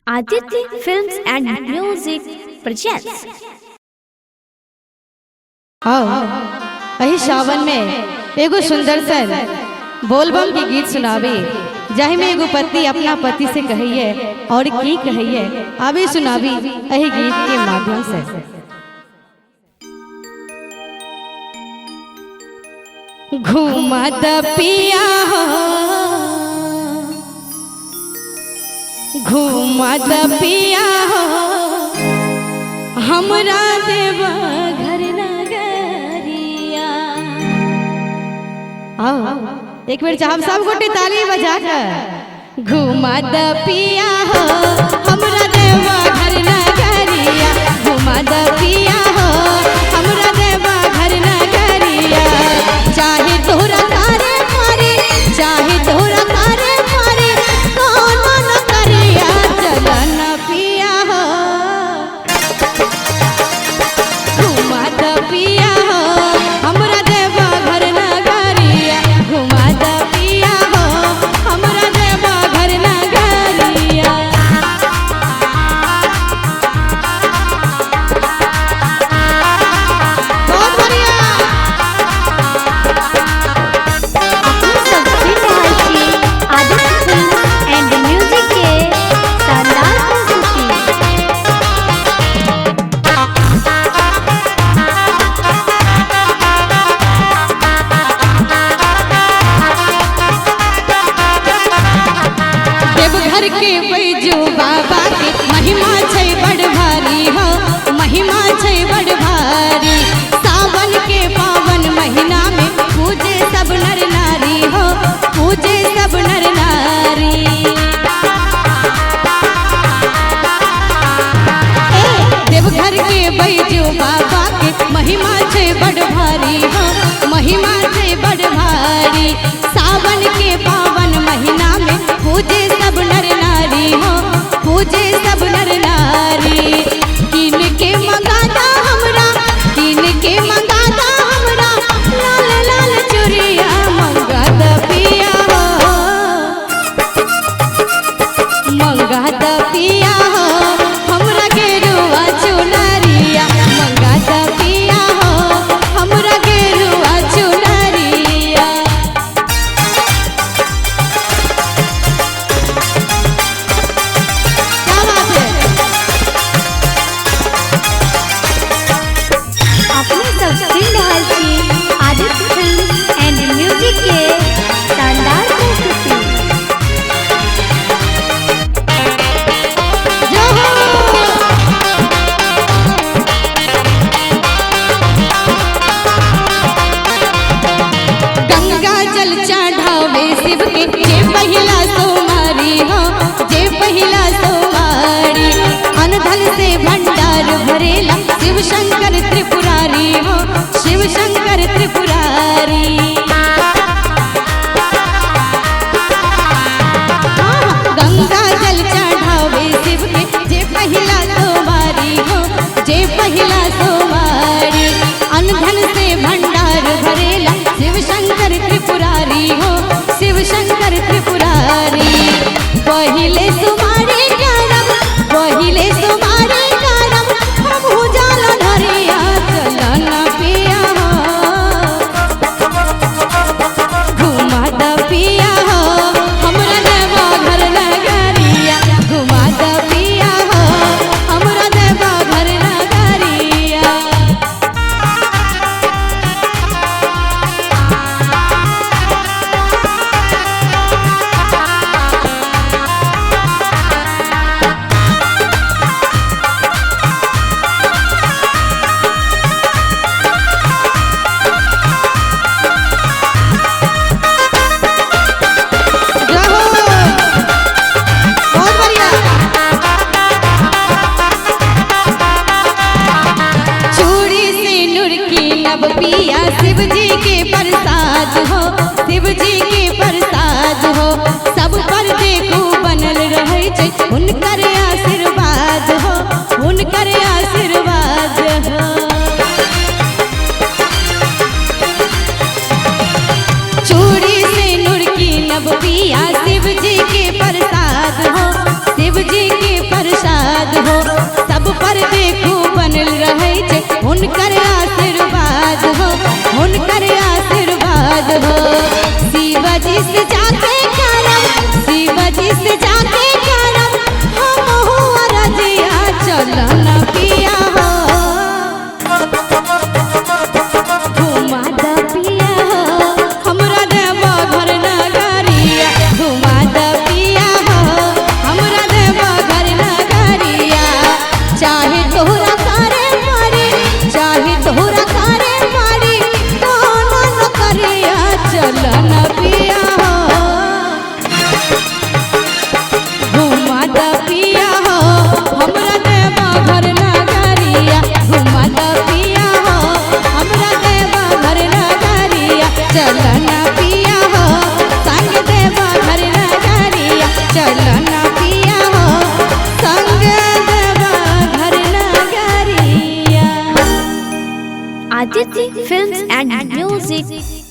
Aditya Films and Music presents. अही सावन में एगो सुंदर सन बोलबम के गीत सुनावे जाहि में एगो पति अपना पति से कहिए और की कहिए आवे सुनावी अही गीत के माध्यम से। घूमत पिया हो घूमत पिया हो हमरा देवा घर नगरिया। एक बेर चाहब सब गोटे ताली बजा कर। घूमत पिया हो हमरा देवा घर नगरिया, घूमत पिया हो हमरा देवा घर नगरिया। चाहे तोरा तारे मारे चाहे तोरा तारे मारे कोनो न करिया, चलन पिया हो घूमत पिया हो हमरा देवा घर नगरिया, घूमत पिया हो हमरा देवा घर नगरिया। बहुत बढ़िया। Aditya Films and Music के शानदार प्रस्तुति। देवघर के बैजू बाबा के महिमा छै बड़ भारी हो, महिमा छै बड़ भारी। सावन के पावन महीना में पूजे सब नर नारी हो, पूजे सब नर नारी। देवघर के बैजू बाबा के महिमा छै बड़ भारी हो, महिमा छै बड़ भारी। सावन के पावन महीना में पूजे सब नर नारी हो, पूजे सब नर नारी। किन के मंगाता हमरा किन के मंगाता हमरा लाल लाल चूड़िया, मंगाता पिया हो मंगाता पिया हो हमरा गेरुआ चुनरिया, मंगाता पिया हो हमरा गेरुआ चुनरिया। क्या बात है। अपने सब सुन रहल छी आदित्य फिल्म एंड म्यूजिक के शानदार प्रस्तुति। जय हो। गंगा जल चढ़ावे शिव के जे पहिला सोमारी हो, जे पहिला सोमारी। अनधन से भंडार भरेला शिव शंकर त्रिपुरारी हो, शिव शंकर त्रिपुरारी। गंगा जल चढ़ावे शिव के जे पहिला सोमारी हो, जे पहिला सोमारी। अनधन से भंडार भरेला शिव शंकर त्रिपुरारी हो, शिव शंकर त्रिपुरारी। पहिले सुमारी करम पहिले सुमारी करम प्रभु जाला धरिया, चलन पिया हो घुमात पिया हो हमरा देवा घर नगरिया, घुमात पिया हो हमरा देवा घर नगरिया। जय हो। बहुत बढ़िया। चूड़ी से नूर की नब पिया शिव जी के प्रसाद हो, शिव जी के प्रसाद हो। सब पर देखू बनल रहे छै हुनकर आशीर्वाद हो, हुनकर आशीर्वाद हो। चूड़ी से नूर की नब पिया शिव जी के प्रसाद हो, शिव जी के Aditya Films and Music